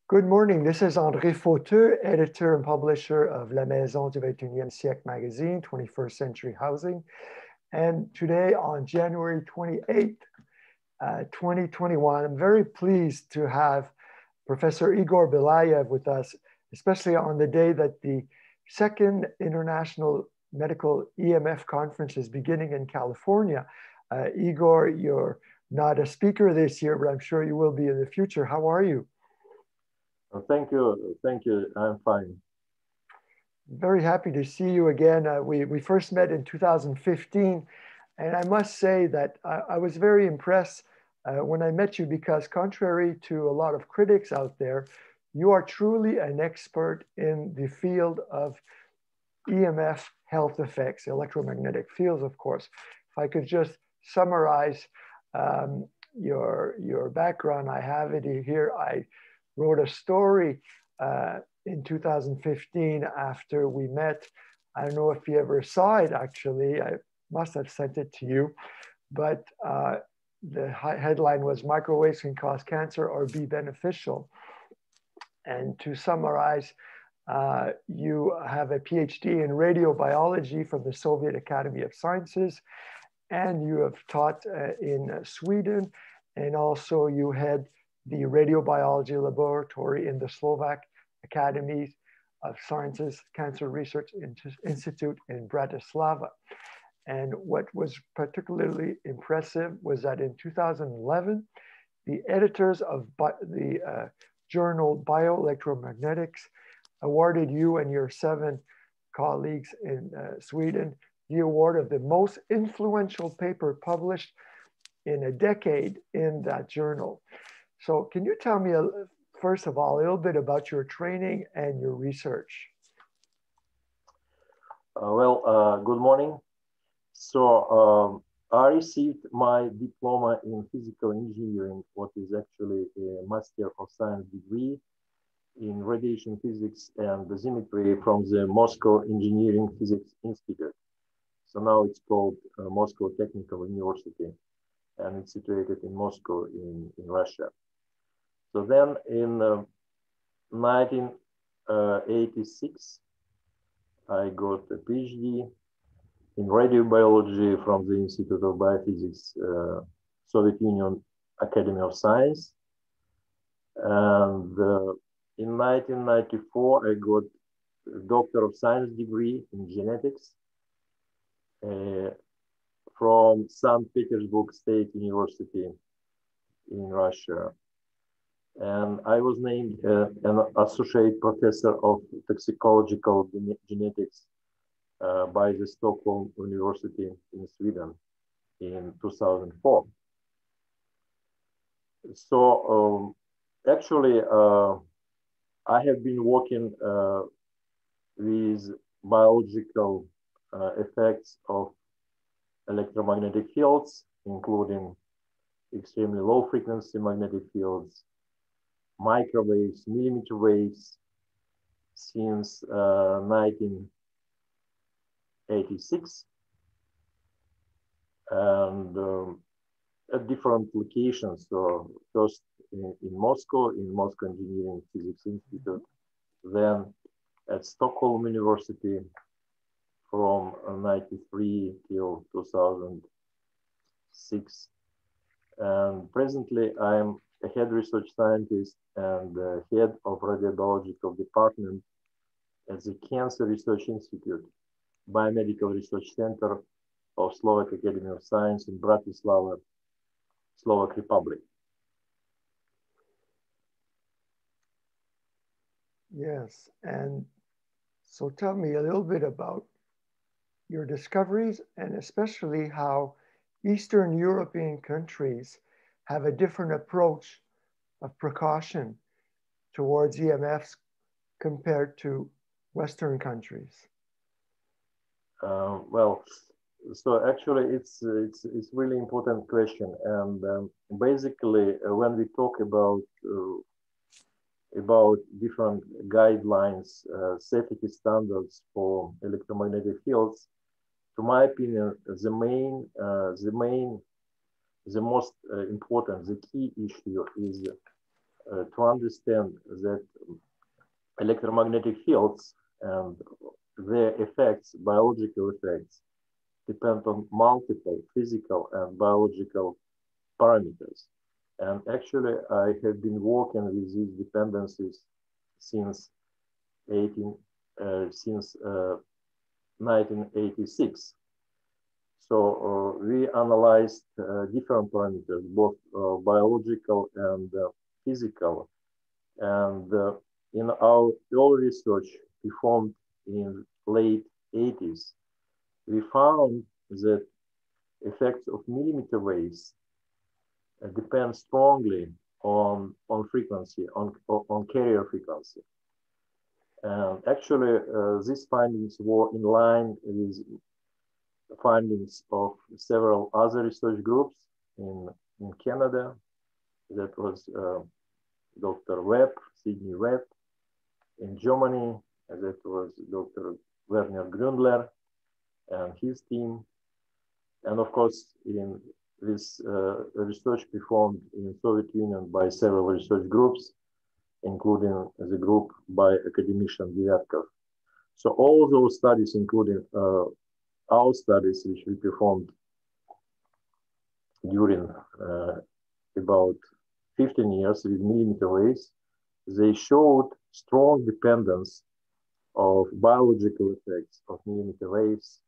Good morning. This is André Fauteux, editor and publisher of La Maison du 21e siècle magazine, 21st Century Housing. And today on January 28th, 2021, I'm very pleased to have Professor Igor Belyaev with us, especially on the day that the second International Medical EMF Conference is beginning in California. Igor, you're not a speaker this year, but I'm sure you will be in the future. How are you? Thank you. I'm fine. Very happy to see you again. We first met in 2015, and I must say that I was very impressed when I met you because contrary to a lot of critics out there, you are truly an expert in the field of EMF health effects, electromagnetic fields, of course. If I could just summarize your background, I have it here. I wrote a story in 2015 after we met. I don't know if you ever saw it, actually. I must have sent it to you. But the headline was "Microwaves Can Cause Cancer or Be Beneficial." And to summarize, you have a PhD in radiobiology from the Soviet Academy of Sciences, and you have taught in Sweden, and also you had the Radiobiology Laboratory in the Slovak Academy of Sciences Cancer Research Institute in Bratislava. And what was particularly impressive was that in 2011, the editors of the journal Bioelectromagnetics awarded you and your 7 colleagues in Sweden the award of the most influential paper published in a decade in that journal. So can you tell me, first of all, a little bit about your training and your research? Good morning. So I received my diploma in physical engineering, what is actually a Master of Science degree in radiation physics and dosimetry from the Moscow Engineering Physics Institute. So now it's called Moscow Technical University, and it's situated in Moscow in Russia. So then in 1986, I got a PhD in radiobiology from the Institute of Biophysics, Soviet Union Academy of Science. And in 1994, I got a Doctor of Science degree in genetics from St-Petersburg State University in Russia. And I was named an associate professor of toxicological genetics by the Stockholm University in Sweden in 2004. So actually, I have been working with biological effects of electromagnetic fields, including extremely low frequency magnetic fields, microwaves, millimeter waves, since 1986, and at different locations. So first in Moscow Engineering Physics Institute, then at Stockholm University from 93 till 2006. And presently I'm a head research scientist and head of radiobiological department at the Cancer Research Institute, Biomedical Research Center of Slovak Academy of Science in Bratislava, Slovak Republic. Yes, and so tell me a little bit about your discoveries and especially how Eastern European countries have a different approach of precaution towards EMFs compared to Western countries. So actually it's really important question, and basically when we talk about different guidelines, safety standards for electromagnetic fields, to my opinion, the most important, the key issue is to understand that electromagnetic fields and their effects, biological effects, depend on multiple physical and biological parameters. And actually, I have been working with these dependencies since 1986. So we analyzed different parameters, both biological and physical. And in our early research performed in late 80s, we found that effects of millimeter waves depend strongly on frequency, on carrier frequency. And actually, these findings were in line with findings of several other research groups in Canada. That was Dr. Webb, Sidney Webb. In Germany, that was Dr. Werner Gründler and his team. And of course, in this research performed in Soviet Union by several research groups, including the group by academician Devyatkov. So all those studies, including our studies, which we performed during about 15 years with millimeter waves, they showed strong dependence of biological effects of millimeter waves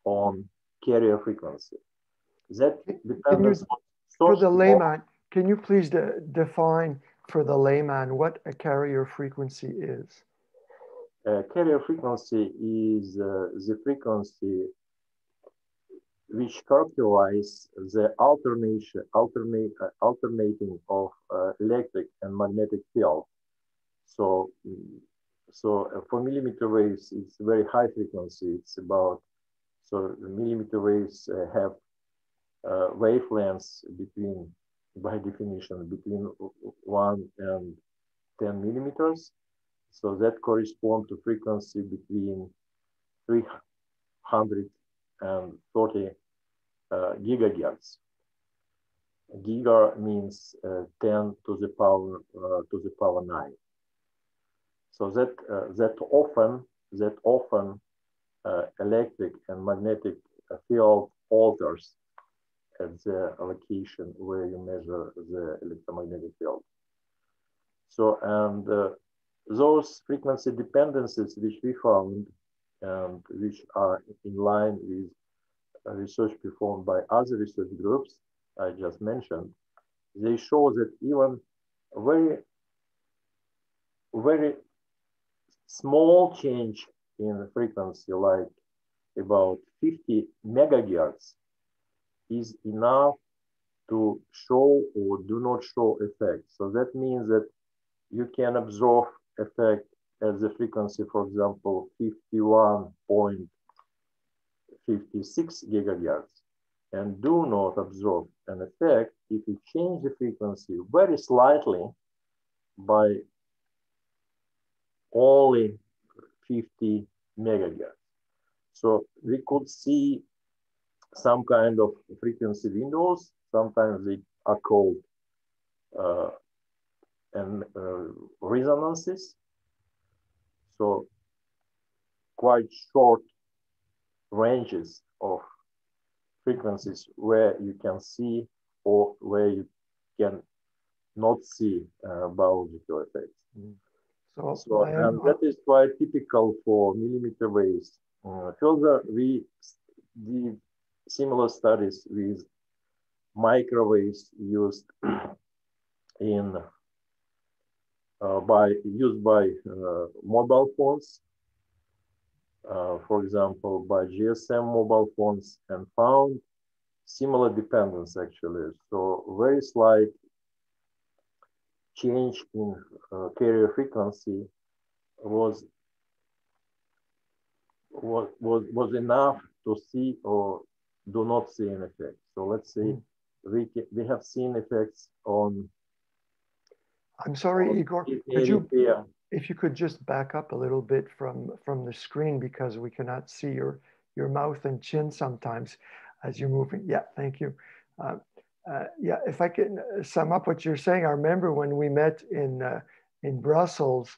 on carrier frequency. That dependence for the layman, can you please define for the layman what a carrier frequency is? Carrier frequency is the frequency which characterize the alternating of electric and magnetic field. So for millimeter waves, it's very high frequency. It's about, so the millimeter waves have wavelengths between, by definition, between 1 and 10 millimeters. So that corresponds to frequency between 330 gigahertz. Giga means 10 to the power 9. So that often electric and magnetic field alters at the location where you measure the electromagnetic field. So, and those frequency dependencies which we found and which are in line with research performed by other research groups I just mentioned, they show that even very small change in frequency, like about 50 megahertz, is enough to show or do not show effect. So that means that you can observe effect at the frequency, for example, 51.56 gigahertz, and do not observe an effect if you change the frequency very slightly by only 50 megahertz. So we could see some kind of frequency windows. Sometimes they are called resonances. So quite short ranges of frequencies where you can see or where you can not see biological effects. And that is quite typical for millimeter waves. Further, we did similar studies with microwaves used in by mobile phones, for example, by GSM mobile phones, and found similar dependence actually. So very slight change in carrier frequency was enough to see or do not see an effect. So let's say we have seen effects on. I'm sorry, Igor, if you could just back up a little bit from the screen, because we cannot see your mouth and chin sometimes as you're moving. Yeah, thank you. Yeah, if I can sum up what you're saying, I remember when we met in Brussels,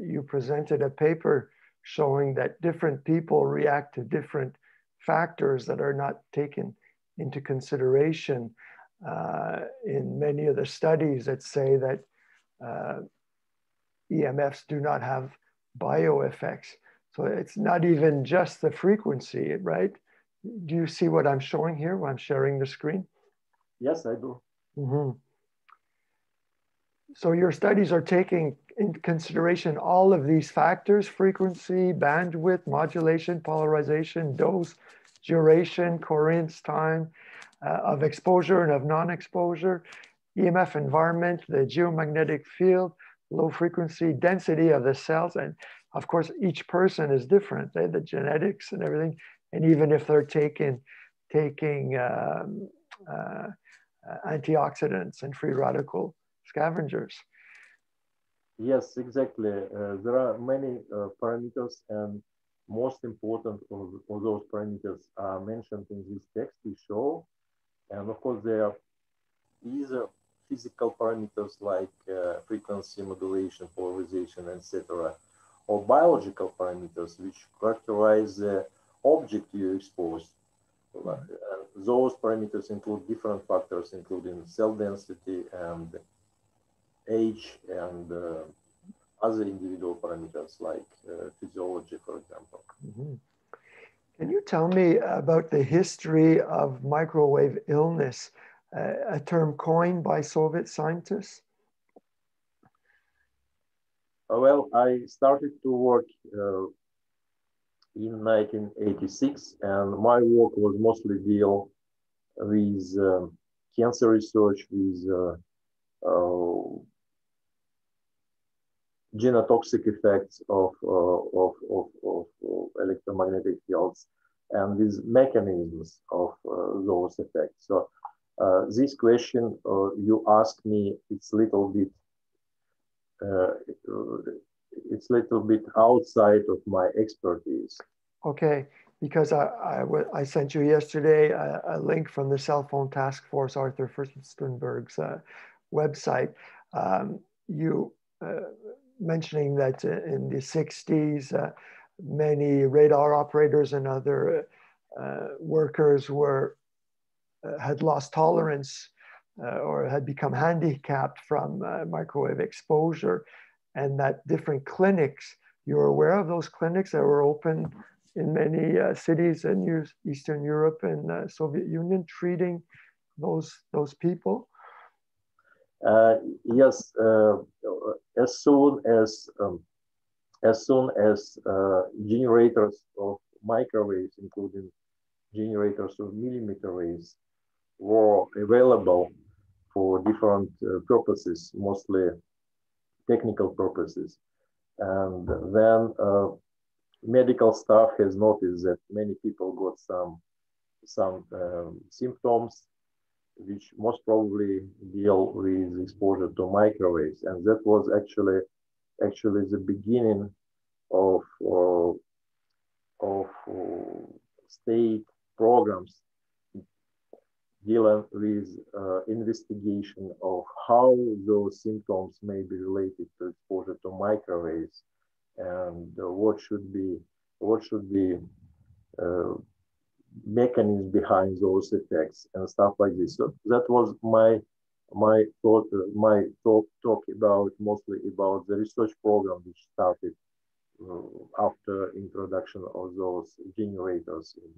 you presented a paper showing that different people react to different factors that are not taken into consideration in many of the studies that say that EMFs do not have bioeffects. So it's not even just the frequency, right? Do you see what I'm showing here when I'm sharing the screen? Yes, I do. Mm-hmm. So your studies are taking into consideration all of these factors: frequency, bandwidth, modulation, polarization, dose, duration, coherence time of exposure and of non-exposure, EMF environment, the geomagnetic field, low frequency, density of the cells. And of course, each person is different, the genetics and everything. And even if they're taking antioxidants and free radical scavengers. Yes, exactly. There are many parameters, and most important of those parameters are mentioned in this text we show. And of course, there are either physical parameters like frequency, modulation, polarization, etc., or biological parameters which characterize the object you expose. Those parameters include different factors, including cell density and age and other individual parameters like physiology, for example. Mm-hmm. Can you tell me about the history of microwave illness, a term coined by Soviet scientists? Well, I started to work in 1986, and my work was mostly deal with cancer research, with genotoxic effects of electromagnetic fields and these mechanisms of those effects. So this question you asked me, it's little bit outside of my expertise. Okay, because I sent you yesterday a link from the Cell Phone Task Force, Arthur Furstenberg's website. You mentioning that in the 60s, many radar operators and other workers had lost tolerance or had become handicapped from microwave exposure, and that different clinics, you're aware of those clinics that were open in many cities in Eastern Europe and Soviet Union, treating those people? Yes, as soon as generators of microwaves, including generators of millimeter waves, were available for different purposes, mostly technical purposes, and then medical staff has noticed that many people got some symptoms which most probably deal with exposure to microwaves, and that was actually the beginning of state programs dealing with investigation of how those symptoms may be related to exposure to microwaves, and what should be mechanisms behind those effects and stuff like this. So that was my talk about mostly about the research program which started after introduction of those generators in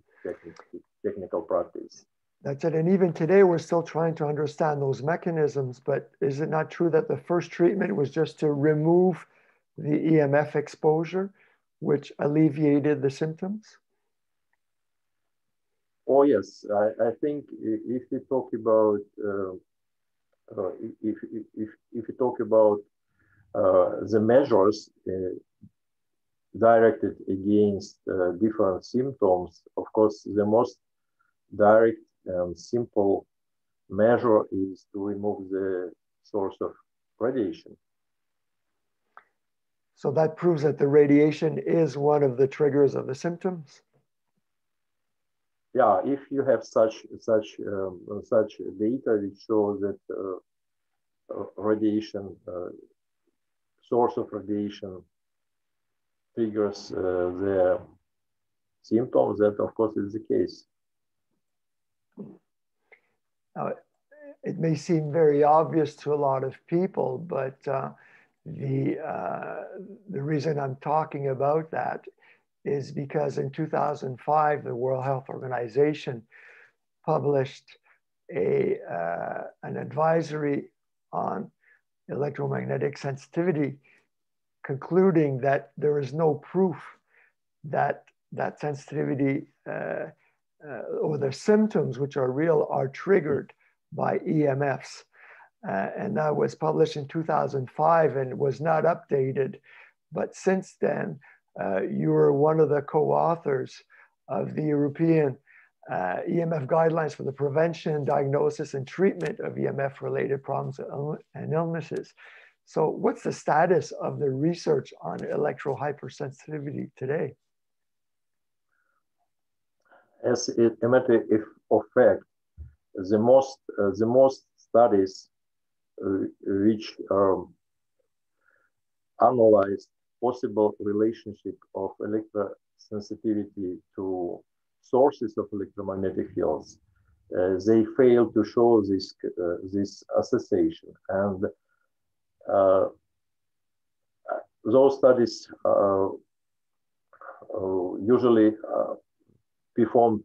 technical practice. That's it. And even today, we're still trying to understand those mechanisms. But is it not true that the first treatment was just to remove the EMF exposure, which alleviated the symptoms? Oh yes, I think if we talk about if you talk about the measures directed against different symptoms, of course, the most direct and simple measure is to remove the source of radiation. So that proves that the radiation is one of the triggers of the symptoms? yeah, if you have such data which shows that radiation source of radiation triggers the symptoms, that of course is the case. Now, it may seem very obvious to a lot of people, but the reason I'm talking about that is because in 2005, the World Health Organization published an advisory on electromagnetic sensitivity, concluding that there is no proof that that sensitivity or the symptoms, which are real, are triggered by EMFs. And that was published in 2005 and was not updated. But since then, you were one of the co-authors of the European EMF guidelines for the prevention, diagnosis, and treatment of EMF-related problems and illnesses. So what's the status of the research on electrohypersensitivity today? As a matter of fact, the most studies which analyzed possible relationship of electrosensitivity to sources of electromagnetic fields, they failed to show this association, and those studies usually performed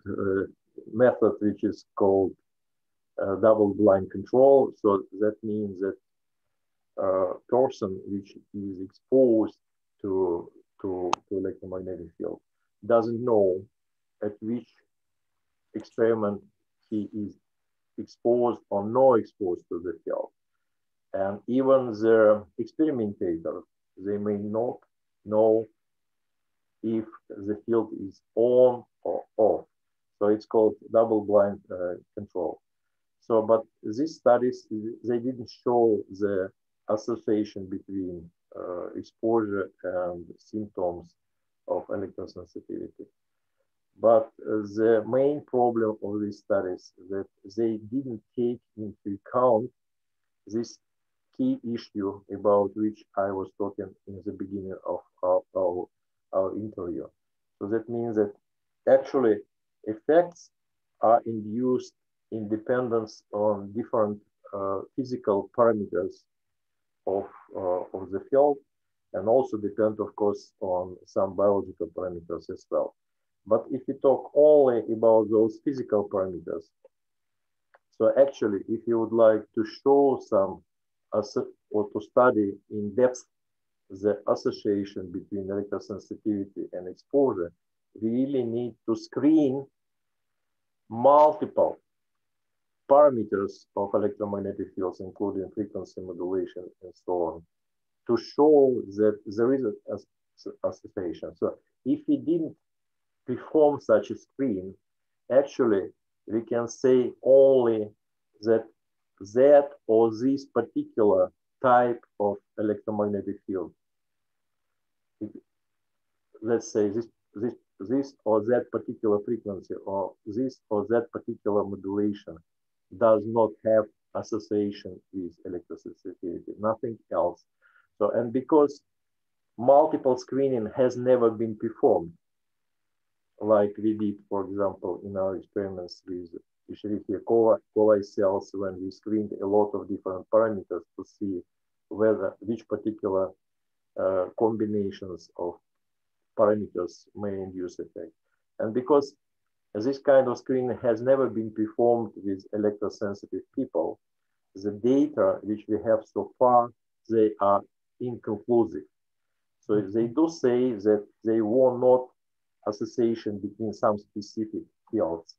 method which is called double-blind control. So that means that a person which is exposed to electromagnetic field doesn't know at which experiment he is exposed or not exposed to the field. And even the experimentators, they may not know if the field is on or off. So it's called double-blind control. So, but these studies, they didn't show the association between exposure and symptoms of electrosensitivity. But the main problem of these studies is that they didn't take into account this key issue about which I was talking in the beginning of our interview. So that means that actually effects are induced in dependence on different physical parameters of the field, and also depend, of course, on some biological parameters as well. But if you talk only about those physical parameters, so actually, if you would like to show some or to study in depth the association between electrosensitivity and exposure, we really need to screen multiple parameters of electromagnetic fields, including frequency modulation and so on, to show that there is an association. So if we didn't perform such a screen, actually we can say only that that or this particular type of electromagnetic field, let's say this or that particular frequency or this or that particular modulation, does not have association with electrosensitivity, nothing else. So, and because multiple screening has never been performed, like we did, for example, in our experiments with Escherichia coli cells, when we screened a lot of different parameters to see which particular combinations of parameters may induce effect. And because this kind of screening has never been performed with electrosensitive people, the data which we have so far, they are inconclusive. So they do say that they were not association between some specific fields,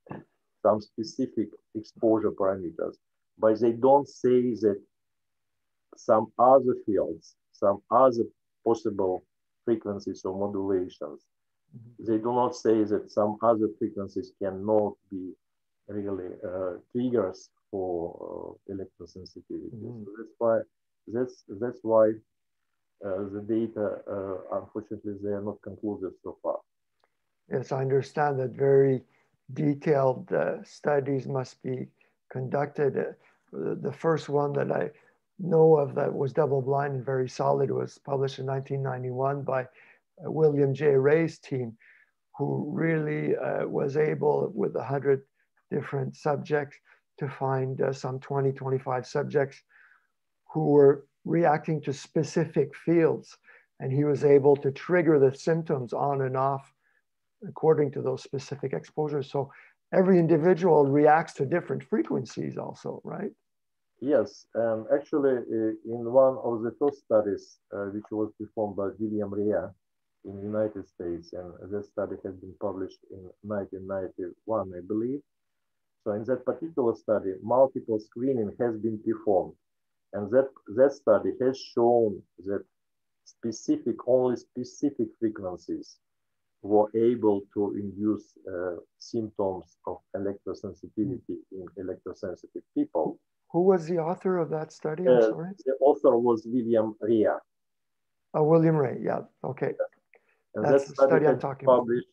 some specific exposure parameters, but they don't say that some other fields, some other possible frequencies or modulations, they do not say that some other frequencies cannot be really triggers for electrosensitivity. So that's why the data, unfortunately, they are not conclusive so far. Yes, I understand that very detailed studies must be conducted. The first one that I know of that was double-blind and very solid was published in 1991 by William J. Ray's team, who really was able, with 100 different subjects, to find some 20, 25 subjects who were reacting to specific fields. And he was able to trigger the symptoms on and off according to those specific exposures. So every individual reacts to different frequencies also, right? Yes, and actually in one of the first studies, which was performed by William Rea in the United States, and that study has been published in 1991, I believe. So in that particular study, multiple screening has been performed. And that study has shown that only specific frequencies were able to induce symptoms of electrosensitivity in electrosensitive people. Who was the author of that study? I'm sorry. The author was William Rea. Oh, William Ray, yeah, okay. And that's that the study I'm was talking published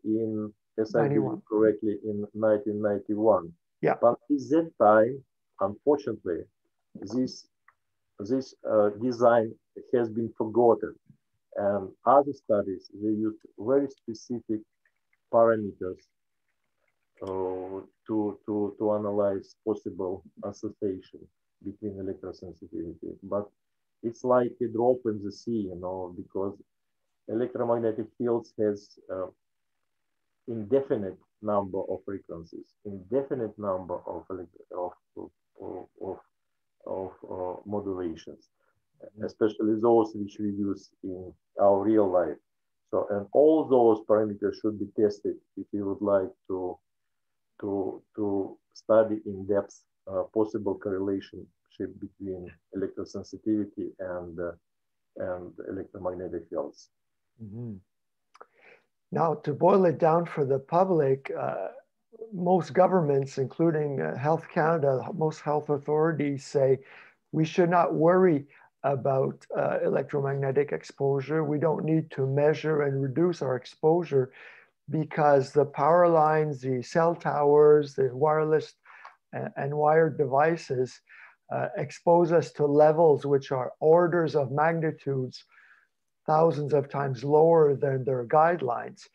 in, as I believe correctly, in 1991. Yeah. But at that time, unfortunately, this design has been forgotten. And other studies, they used very specific parameters to analyze possible association between electrosensitivity. But it's like a drop in the sea, you know, because electromagnetic fields has indefinite number of frequencies, indefinite number of modulations, especially those which we use in our real life. So, and all those parameters should be tested if you would like to study in depth possible correlation between electrosensitivity and electromagnetic fields. Mm-hmm. Now, to boil it down for the public, most governments, including Health Canada, most health authorities say we should not worry about electromagnetic exposure. We don't need to measure and reduce our exposure because the power lines, the cell towers, the wireless and wired devices expose us to levels which are orders of magnitudes, thousands of times lower than their guidelines.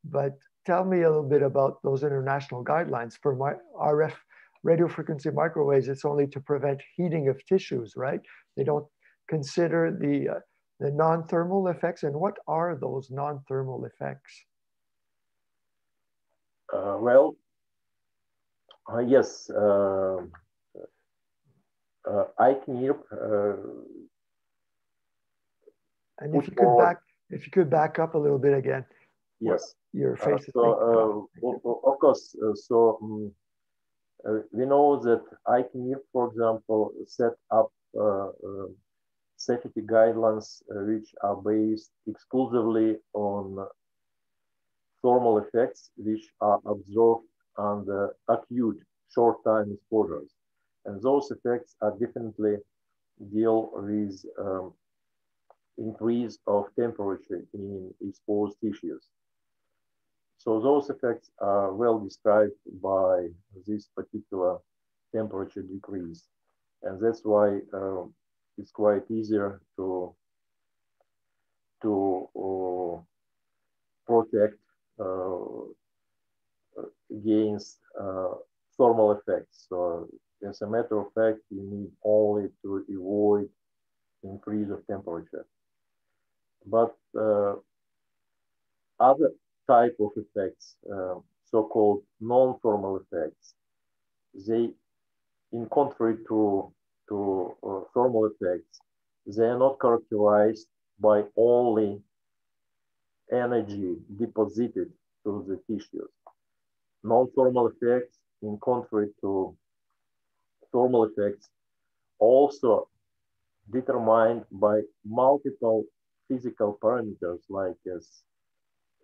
But tell me a little bit about those international guidelines. For RF radio frequency microwaves, it's only to prevent heating of tissues, right? They don't consider the non-thermal effects. And what are those non-thermal effects? Well, yes, ICNIRP. And if you could back up a little bit again. Yes. Your face is of course. We know that ICNIRP, for example, set up safety guidelines which are based exclusively on thermal effects which are observed under acute short-time exposures. And those effects are definitely deal with increase of temperature in exposed tissues. So those effects are well described by this particular temperature decrease. And that's why it's quite easier to protect against thermal effects. So as a matter of fact, you need only to avoid increase of temperature. But other type of effects, so-called non-thermal effects, they, in contrary to thermal effects, they are not characterized by only energy deposited to the tissues. Non-thermal effects, in contrary to thermal effects, also determined by multiple physical parameters like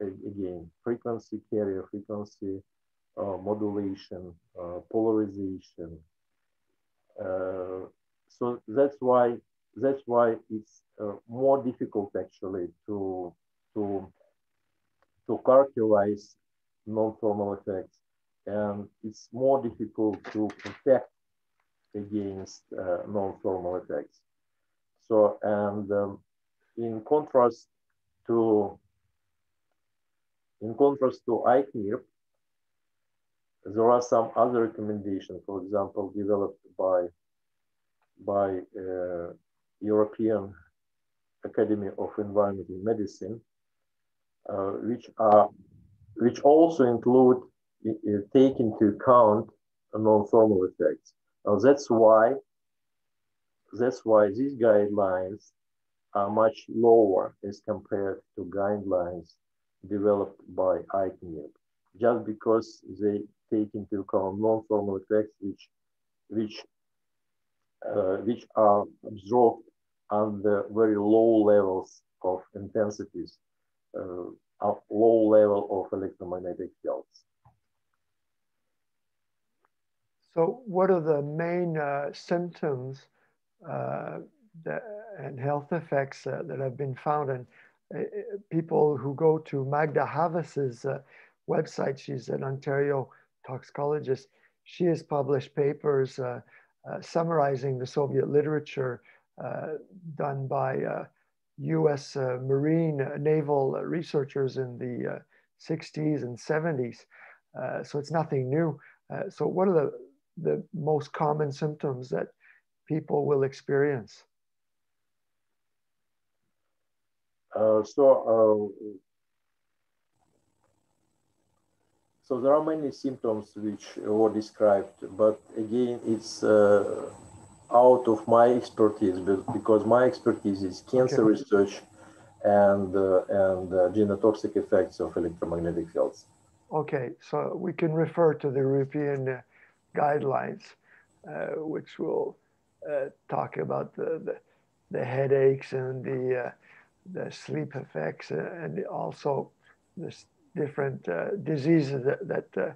again, frequency, carrier frequency, modulation, polarization. So that's why it's more difficult actually to characterize non-thermal effects. and it's more difficult to protect against non-thermal effects. So, and in contrast to ICNIRP, there are some other recommendations, for example, developed by European Academy of Environmental Medicine, which also include take into account non-thermal effects. That's why these guidelines are much lower as compared to guidelines developed by ICNIRP, just because they take into account non-thermal effects which are observed under very low levels of intensities, low level of electromagnetic fields. So what are the main symptoms and health effects that have been found? And people who go to Magda Havas's website, she's an Ontario toxicologist, she has published papers summarizing the Soviet literature done by US Marine naval researchers in the 60s and 70s. So it's nothing new. So what are the most common symptoms that people will experience? So there are many symptoms which were described, but again, it's out of my expertise, because my expertise is cancer research and genotoxic effects of electromagnetic fields. Okay, so we can refer to the European guidelines, which will talk about the headaches and the sleep effects, and also the different diseases that the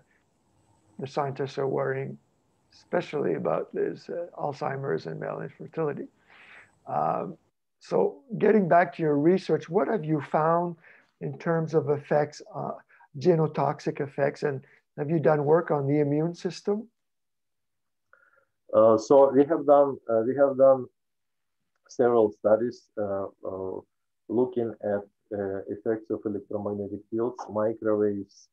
scientists are worrying, especially about is Alzheimer's and male infertility. So getting back to your research, what have you found in terms of effects, genotoxic effects, and have you done work on the immune system? So we have done several studies looking at effects of electromagnetic fields, microwaves,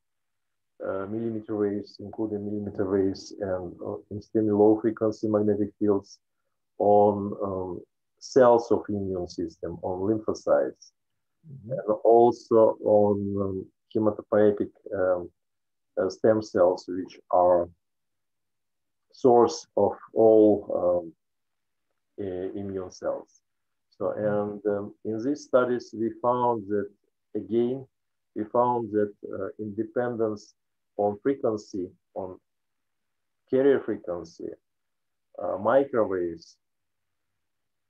millimeter waves, including millimeter waves, and extremely low frequency magnetic fields on cells of immune system, on lymphocytes, and also on hematopoietic stem cells, which are source of all immune cells. So, and in these studies, we found that, again, in dependence on frequency, on carrier frequency, microwaves,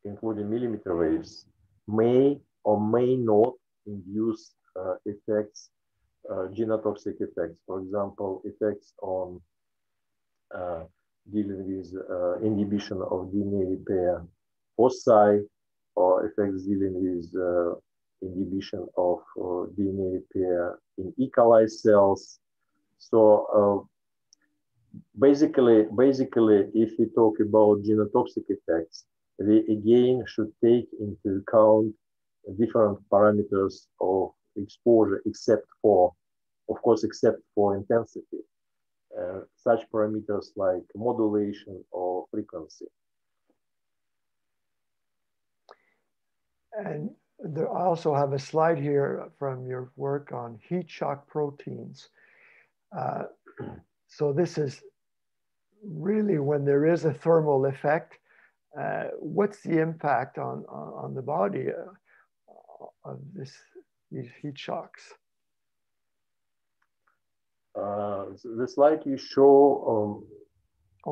including millimeter waves, may or may not induce effects, genotoxic effects. For example, effects on dealing with inhibition of DNA repair foci, or effects dealing with inhibition of DNA repair in E. coli cells. So basically, if we talk about genotoxic effects, we again should take into account different parameters of exposure, except for intensity. Such parameters like modulation or frequency. And I also have a slide here from your work on heat shock proteins. So this is really when there is a thermal effect. What's the impact on the body of these heat shocks? The slide you show.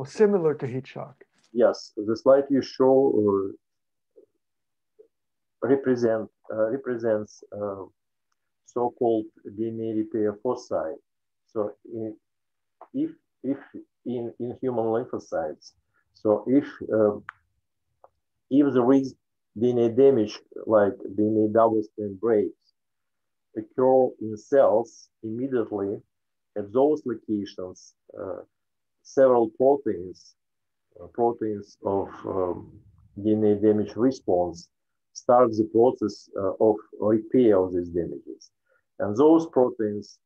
Similar to heat shock. Yes, the slide you show represents so-called DNA repair foci. So if in human lymphocytes, so if there is DNA damage, like DNA double-strand breaks, occur in cells immediately, at those locations, several proteins of DNA damage response start the process of repair of these damages. And those proteins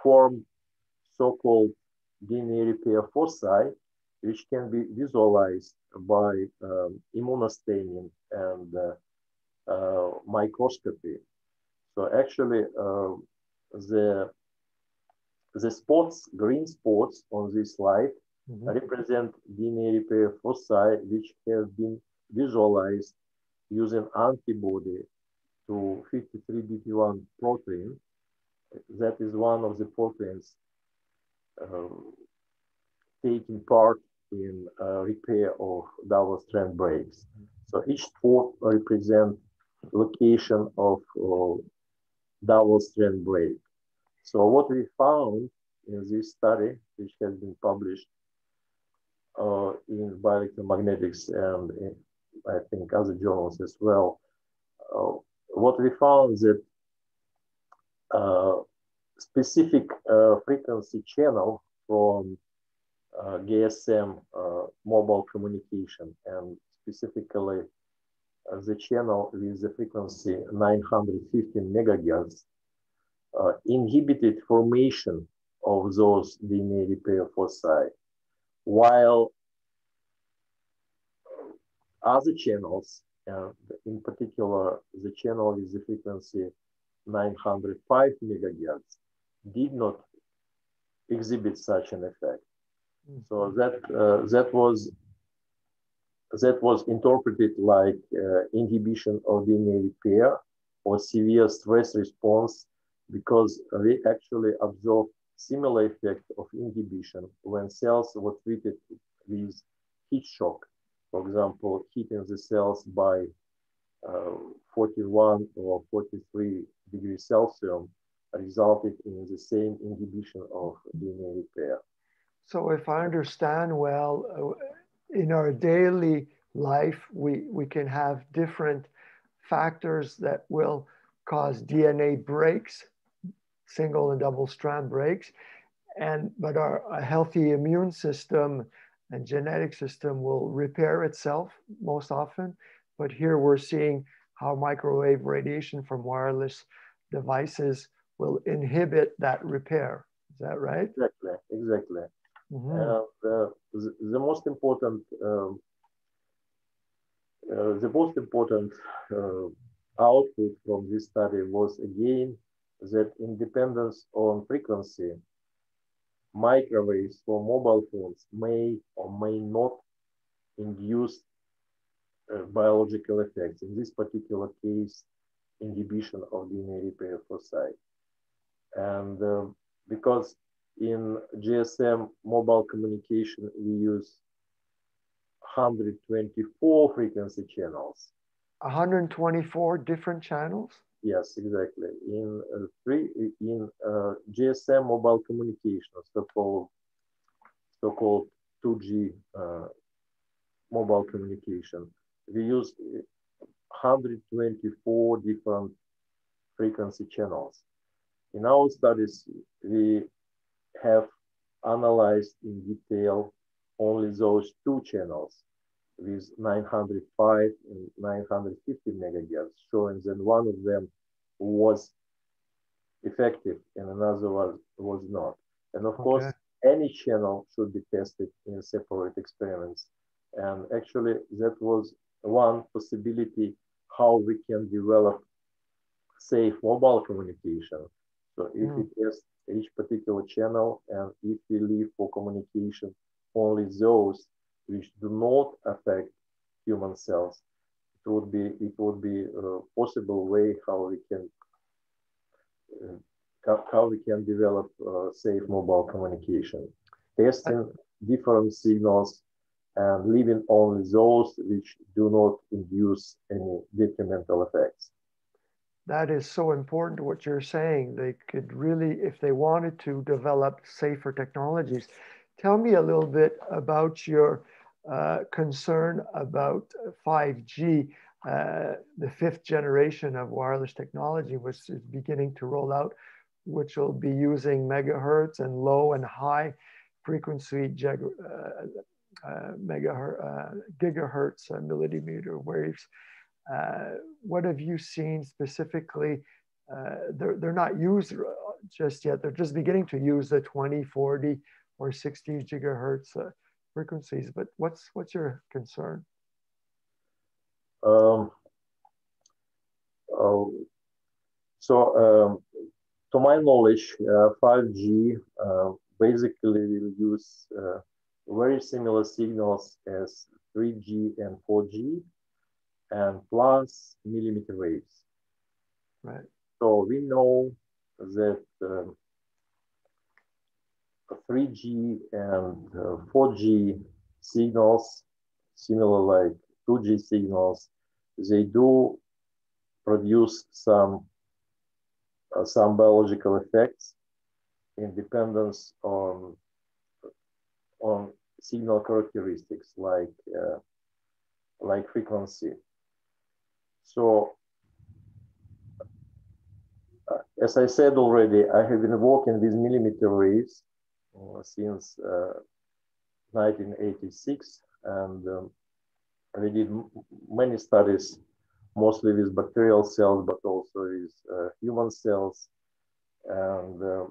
form so-called DNA repair foci, which can be visualized by immunostaining and microscopy. So actually, the spots, green spots on this slide, represent DNA repair foci, which have been visualized using antibody to 53BP1 protein. That is one of the proteins taking part in repair of double-strand breaks. So each spot represents location of double-strand break. So what we found in this study, which has been published in Bioelectromagnetics and in, I think, other journals as well, what we found is that specific frequency channel from GSM mobile communication, and specifically the channel with the frequency 915 megahertz, inhibited formation of those DNA repair foci, while other channels, in particular the channel with the frequency 905 megahertz, did not exhibit such an effect. So that was interpreted like inhibition of DNA repair or severe stress response, because we actually observed similar effect of inhibition when cells were treated with heat shock. For example, heating the cells by 41 or 43 degrees Celsius resulted in the same inhibition of DNA repair. So if I understand well, in our daily life, we can have different factors that will cause DNA breaks, single and double strand breaks, but a healthy immune system and genetic system will repair itself most often. But here we're seeing how microwave radiation from wireless devices will inhibit that repair. Is that right? Exactly. The most important output from this study was again that in dependence on frequency, microwaves for mobile phones may or may not induce biological effects. In this particular case, inhibition of DNA repair foci. And because in GSM mobile communication, we use 124 frequency channels. 124 different channels? Yes, exactly. In GSM mobile communication, so-called 2G mobile communication, we use 124 different frequency channels. In our studies, we have analyzed in detail only those two channels with 905 and 950 megahertz, showing that one of them was effective and another was not. And of course, any channel should be tested in separate experiments. And actually, that was one possibility how we can develop safe mobile communication. So if we test each particular channel, and if we leave for communication only those which do not affect human cells, it would be a possible way how we can develop safe mobile communication, testing different signals and leaving only those which do not induce any detrimental effects. That is so important to what you're saying. They could really, if they wanted to, develop safer technologies. Tell me a little bit about your concern about 5G. The fifth generation of wireless technology was beginning to roll out. which will be using megahertz and low and high frequency gigahertz millimeter waves. What have you seen specifically? They're not used just yet. They're just beginning to use the 20, 40, or 60 gigahertz frequencies. But what's your concern? To my knowledge, 5G basically will use very similar signals as 3G and 4G, and plus millimeter waves. Right. So we know that 3G and 4G signals, similar like 2G signals, they do produce some biological effects in dependence on signal characteristics like frequency. So, as I said already, I have been working with millimeter waves since 1986, and we did many studies, mostly with bacterial cells, but also with human cells, and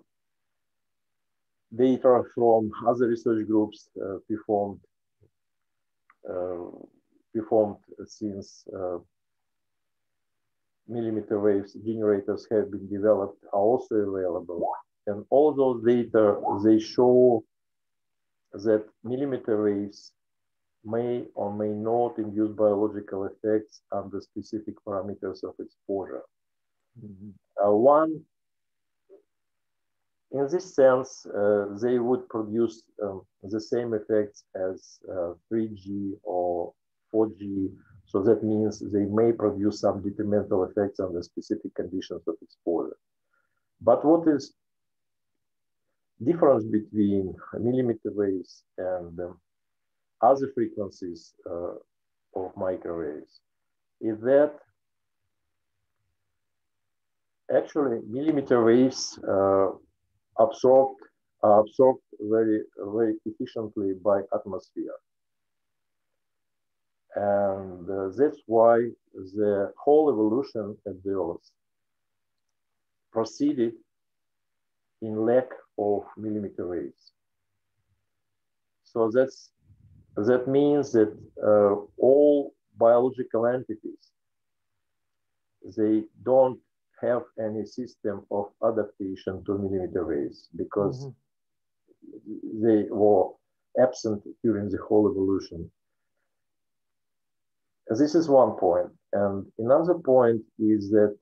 data from other research groups performed since millimeter waves generators have been developed are also available. And all those data, they show that millimeter waves may or may not induce biological effects under specific parameters of exposure. One, in this sense, they would produce the same effects as 3G or 4G. So that means they may produce some detrimental effects under specific conditions of exposure. But what is difference between millimeter waves and other frequencies of microwaves is that actually millimeter waves are absorbed very, very efficiently by atmosphere. And that's why the whole evolution of the Earth proceeded in lack of millimeter waves. So that means that all biological entities, they don't have any system of adaptation to millimeter waves because they were absent during the whole evolution. This is one point. And another point is that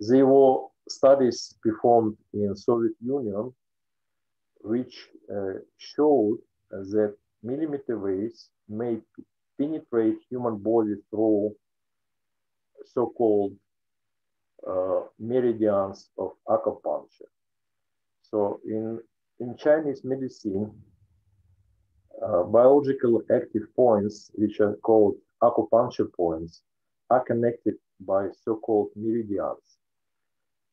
there were studies performed in Soviet Union which showed that millimeter waves may penetrate human body through so-called meridians of acupuncture. So in Chinese medicine, biological active points, which are called acupuncture points, are connected by so-called meridians.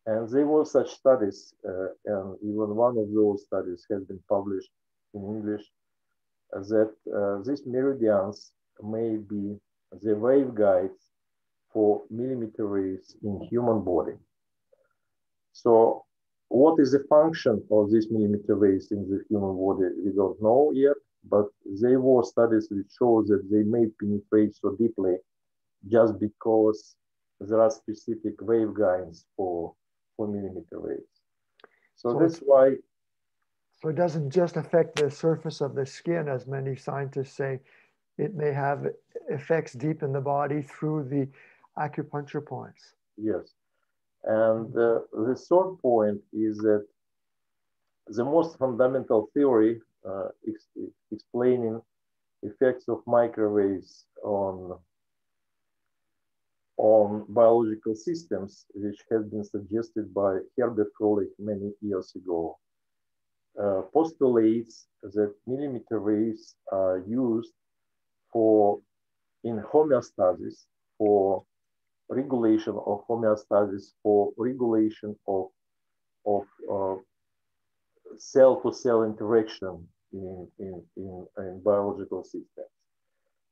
And there were such studies, and even one of those studies has been published in English, that these meridians may be the waveguides for millimeter waves in human body. So what is the function of these millimeter waves in the human body? We don't know yet, but there were studies which show that they may penetrate so deeply just because there are specific waveguides for millimeter waves. So that's why. So it doesn't just affect the surface of the skin, as many scientists say. It may have effects deep in the body through the acupuncture points. Yes. And the third point is that the most fundamental theory explaining effects of microwaves on biological systems, which has been suggested by Herbert Froelich many years ago, postulates that millimeter waves are used in homeostasis for regulation of homeostasis, for regulation of cell-to-cell interaction in biological systems.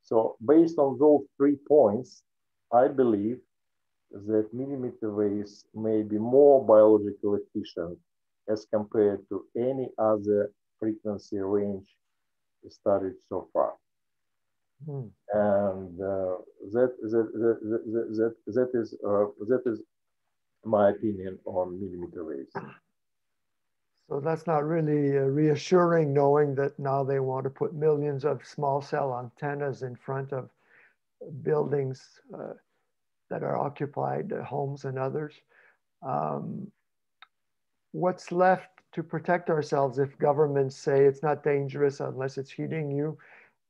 So based on those 3 points, I believe that millimeter waves may be more biologically efficient as compared to any other frequency range studied so far. And that is my opinion on millimeter waves. So that's not really reassuring, knowing that now they want to put millions of small cell antennas in front of buildings that are occupied, homes and others. What's left to protect ourselves if governments say it's not dangerous unless it's heating you?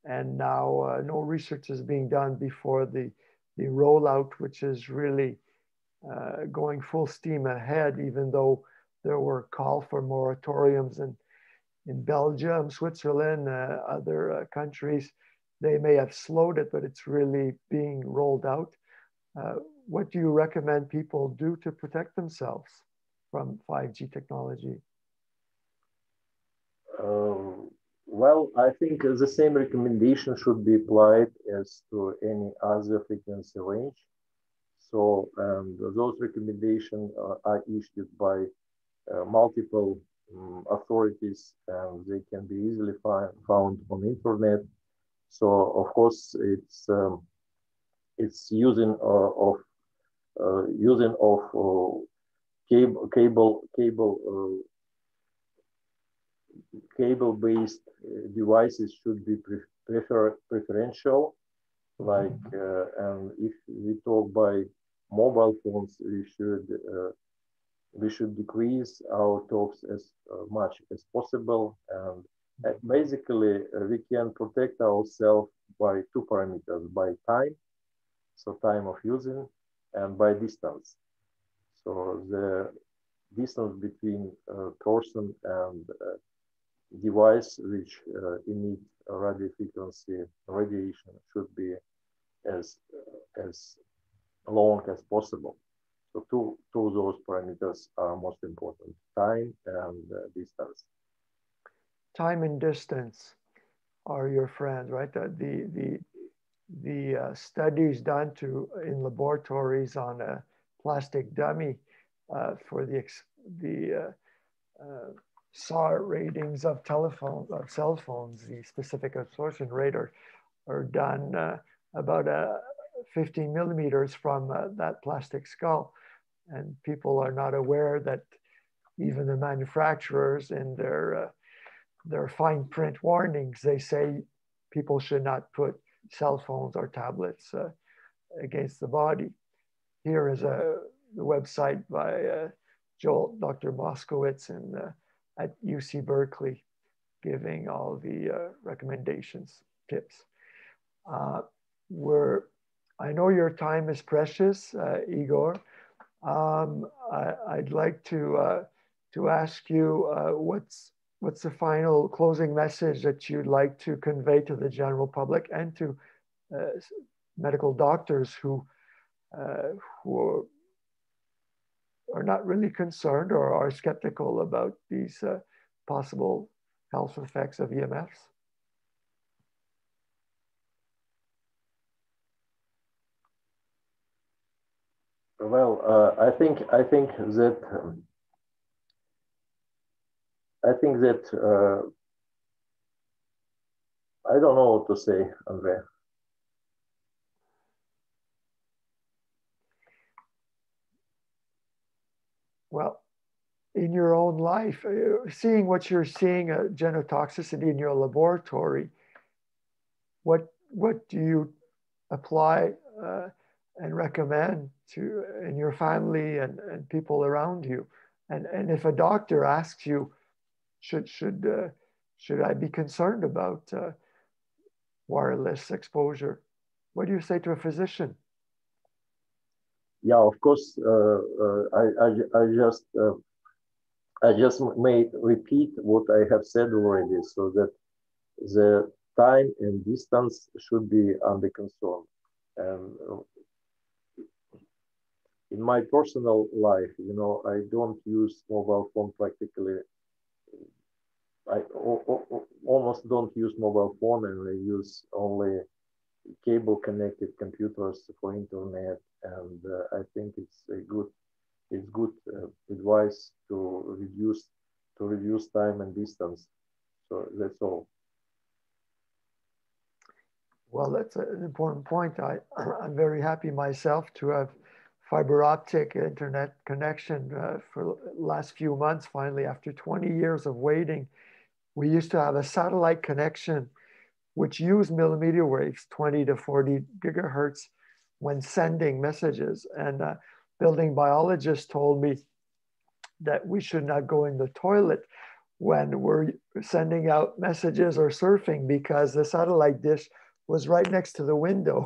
And now no research is being done before the rollout, which is really going full steam ahead, even though there were calls for moratoriums in Belgium, Switzerland, other countries. They may have slowed it, but it's really being rolled out. What do you recommend people do to protect themselves from 5G technology? Well, I think the same recommendation should be applied as to any other frequency range. So those recommendations are issued by multiple authorities, and they can be easily found on the internet. So of course, it's using of cable-based devices should be preferential. Like, and if we talk by mobile phones, we should decrease our talks as much as possible. And basically, we can protect ourselves by 2 parameters: by time, so time of using, and by distance. So the distance between person and device which emit radio frequency radiation should be as long as possible. So two of those parameters are most important: time and distance. Time and distance are your friends, right? The studies done in laboratories on a plastic dummy for the SAR ratings of cell phones, the specific absorption rate are done about 15 millimeters from that plastic skull. And people are not aware that even the manufacturers in their fine print warnings, they say people should not put cell phones or tablets against the body. Here is a website by Dr. Moskowitz at UC Berkeley, giving all the recommendations, tips. I know your time is precious, Igor. I'd like to ask you what's the final closing message that you'd like to convey to the general public and to medical doctors who are not really concerned or are skeptical about these possible health effects of EMFs? Well, I think that I don't know what to say, Andre. Well, in your own life, seeing what you're seeing, genotoxicity in your laboratory, what do you apply and recommend to in your family and people around you? And if a doctor asks you, should I be concerned about wireless exposure? What do you say to a physician? Yeah, of course. I just may repeat what I have said already, so that the time and distance should be under concern. And my personal life, you know, I don't use mobile phone practically. I almost don't use mobile phone, and I use only cable connected computers for internet. And I think it's good advice to reduce time and distance. So that's all. Well, that's an important point. I'm very happy myself to have fiber optic internet connection for the last few months. Finally, after 20 years of waiting, we used to have a satellite connection which used millimeter waves, 20 to 40 gigahertz, when sending messages. And building biologists told me that we should not go in the toilet when we're sending out messages or surfing, because the satellite dish was right next to the window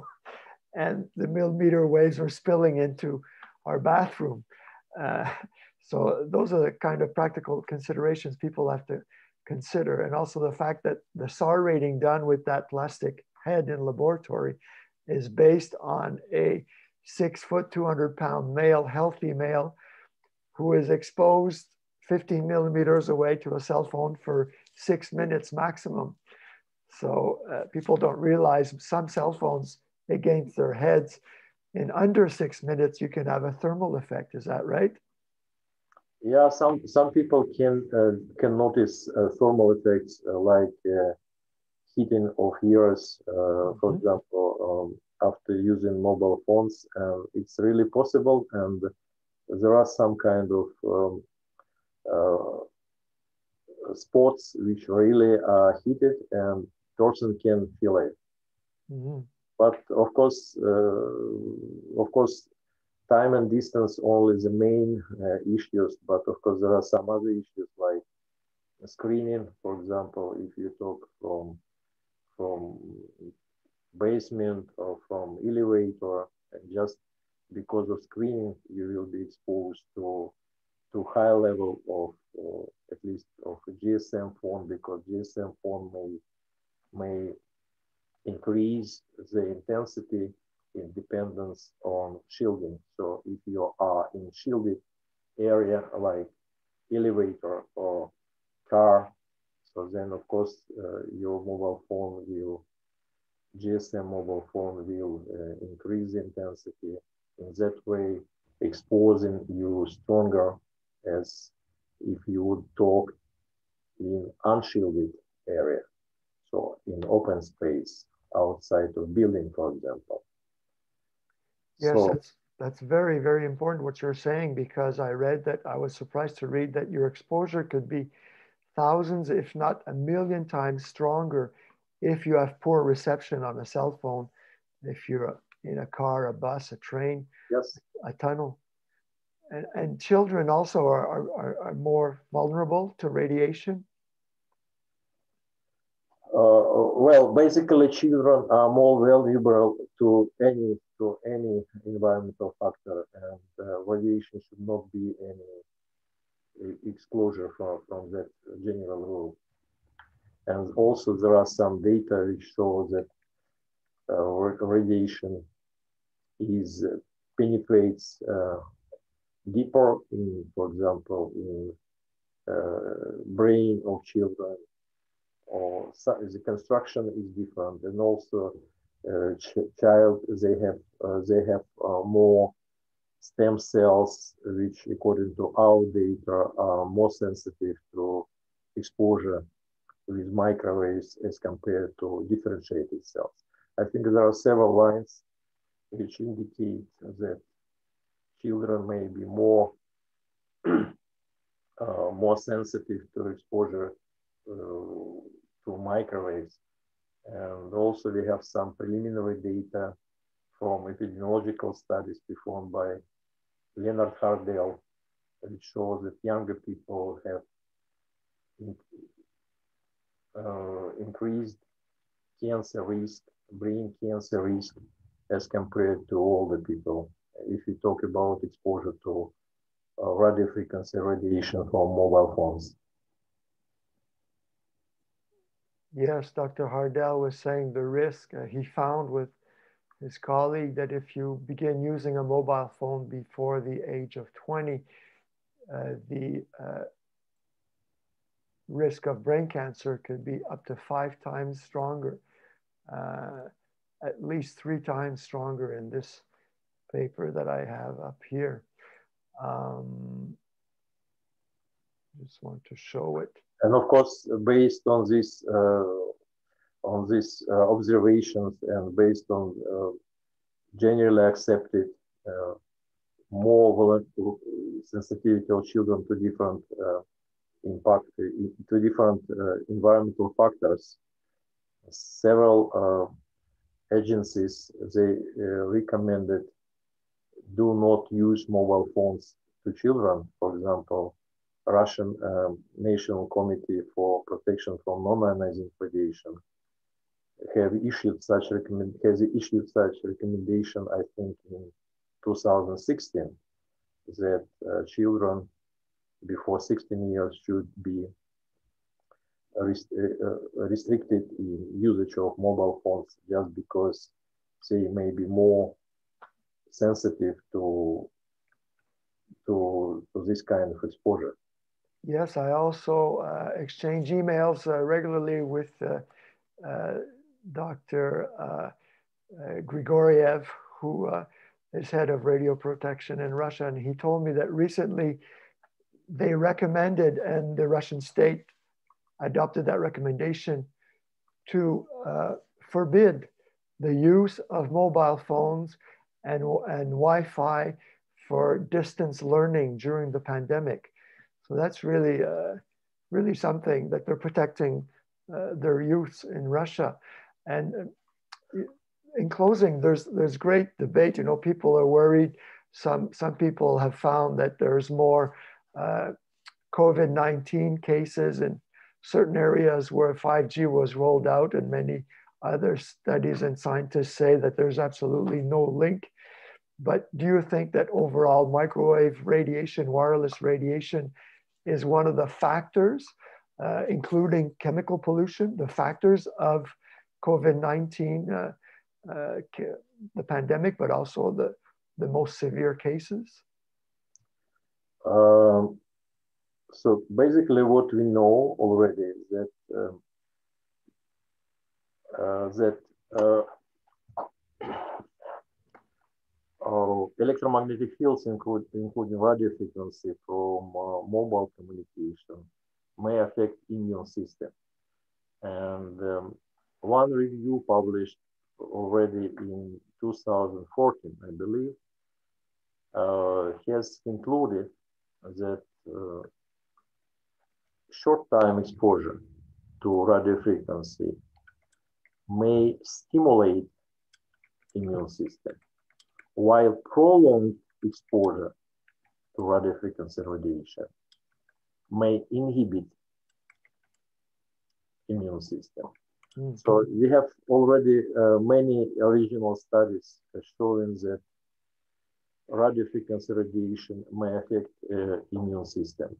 and the millimeter waves were spilling into our bathroom. So those are the kind of practical considerations people have to consider. And also the fact that the SAR rating done with that plastic head in laboratory is based on a 6 foot, 200-pound male, healthy male, who is exposed 15 millimeters away to a cell phone for 6 minutes maximum. So people don't realize some cell phones against their heads, in under 6 minutes, you can have a thermal effect. Is that right? Yeah, some people can notice thermal effects like heating of ears, for example, after using mobile phones. It's really possible, and there are some kind of spots which really are heated, and person can feel it. But of course, time and distance only the main issues. But of course, there are some other issues like screening. For example, if you talk from basement or from elevator, and just because of screening, you will be exposed to high level of at least of a GSM phone, because GSM phone may increase the intensity in dependence on shielding. So if you are in shielded area like elevator or car, so then of course your mobile phone will, GSM mobile phone will increase the intensity, in that way exposing you stronger as if you would talk in unshielded area, so in open space outside of building, for example. Yes, so, that's very, very important what you're saying, because I was surprised to read that your exposure could be thousands, if not 1,000,000 times stronger if you have poor reception on a cell phone, if you're in a car, a bus, a train, yes, a tunnel. And children also are more vulnerable to radiation. Well, basically, children are more vulnerable to any environmental factor, and radiation should not be any exposure from that general rule. And also, there are some data which show that radiation penetrates deeper in, for example, in brain of children, or the construction is different, and also child they have more stem cells, which according to our data are more sensitive to exposure with microwaves as compared to differentiated cells. I think there are several lines which indicate that children may be more more sensitive to exposure to microwaves. And also we have some preliminary data from epidemiological studies performed by Leonard Hardell, which shows that younger people have increased cancer risk, brain cancer risk, as compared to older people, if you talk about exposure to radio frequency radiation from mobile phones. Yes, Dr. Hardell was saying the risk he found with his colleague, that if you begin using a mobile phone before the age of 20, the risk of brain cancer could be up to 5 times stronger, at least 3 times stronger in this paper that I have up here. Just want to show it. And of course, based on this observations and based on generally accepted more volatile sensitivity of children to different impact, to different environmental factors, several agencies, they recommended do not use mobile phones to children. For example, Russian National Committee for Protection from Non-Ionizing Radiation has issued such recommendation, I think, in 2016, that children before 16 years should be restricted in usage of mobile phones, just because they may be more sensitive to this kind of exposure. Yes, I also exchange emails regularly with Dr. Grigoriev, who is head of radio protection in Russia. And he told me that recently they recommended, and the Russian state adopted that recommendation, to forbid the use of mobile phones and Wi-Fi for distance learning during the pandemic. So that's really, really something that they're protecting their youth in Russia. And in closing, there's great debate. You know, people are worried. Some people have found that there's more COVID-19 cases in certain areas where 5G was rolled out, and many other studies and scientists say that there's absolutely no link. But do you think that overall microwave radiation, wireless radiation, is one of the factors, including chemical pollution, the factors of COVID-19, the pandemic, but also the most severe cases? So basically what we know already is that electromagnetic fields, including radio frequency from mobile communication, may affect immune system. And one review published already in 2014, I believe, has concluded that short-time exposure to radio frequency may stimulate immune system, while prolonged exposure to radio frequency radiation may inhibit immune system. Mm-hmm. So we have already many original studies showing that radio frequency radiation may affect immune system,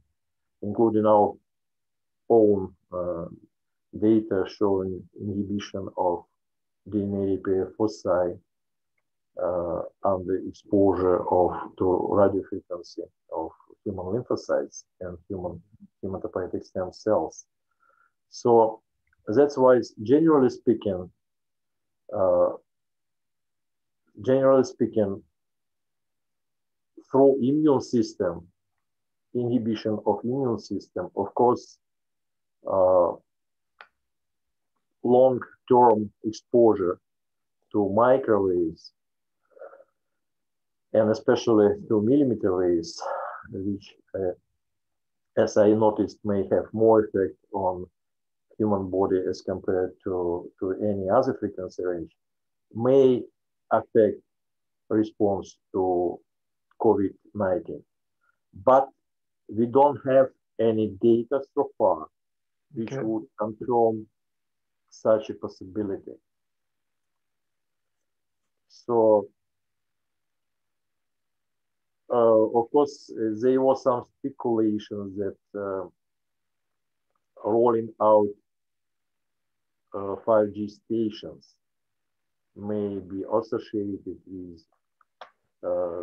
including our own data showing inhibition of DNA repair foci under exposure to radio frequency of human lymphocytes and human hematopoietic stem cells. So that's why, generally speaking, through immune system, inhibition of immune system, of course, long-term exposure to microwaves, and especially to millimeter waves, which, as I noticed, may have more effect on human body as compared to any other frequency range, may affect response to COVID-19. But we don't have any data so far which would confirm such a possibility. So, of course, there was some speculation that rolling out 5G stations may be associated with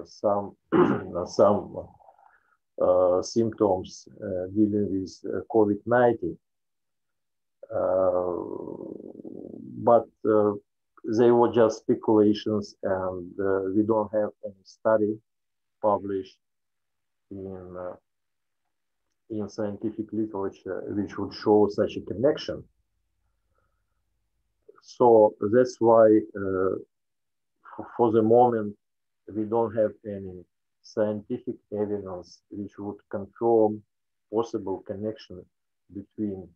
some some symptoms dealing with COVID-19. But they were just speculations, and we don't have any study published in scientific literature which would show such a connection. So that's why for the moment we don't have any scientific evidence which would confirm possible connection between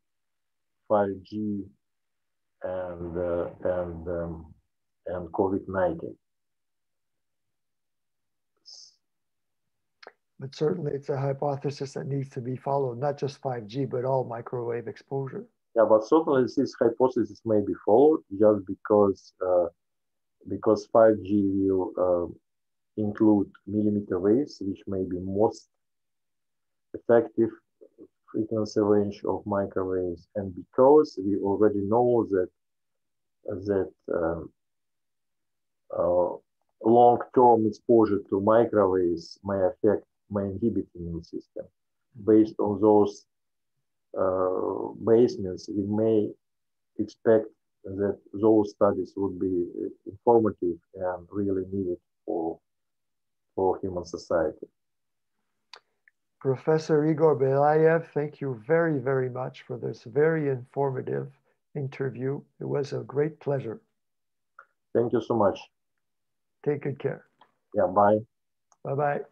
5G and COVID-19. But certainly it's a hypothesis that needs to be followed, not just 5G, but all microwave exposure. Yeah, but certainly this hypothesis may be followed just because 5G will include millimeter waves, which may be most effective frequency range of microwaves, and because we already know that long-term exposure to microwaves may inhibit immune system. Based on those basements, we may expect that those studies would be informative and really needed for human society. Professor Igor Belyaev, thank you very, very much for this very informative interview. It was a great pleasure. Thank you so much. Take good care. Yeah, bye. Bye-bye.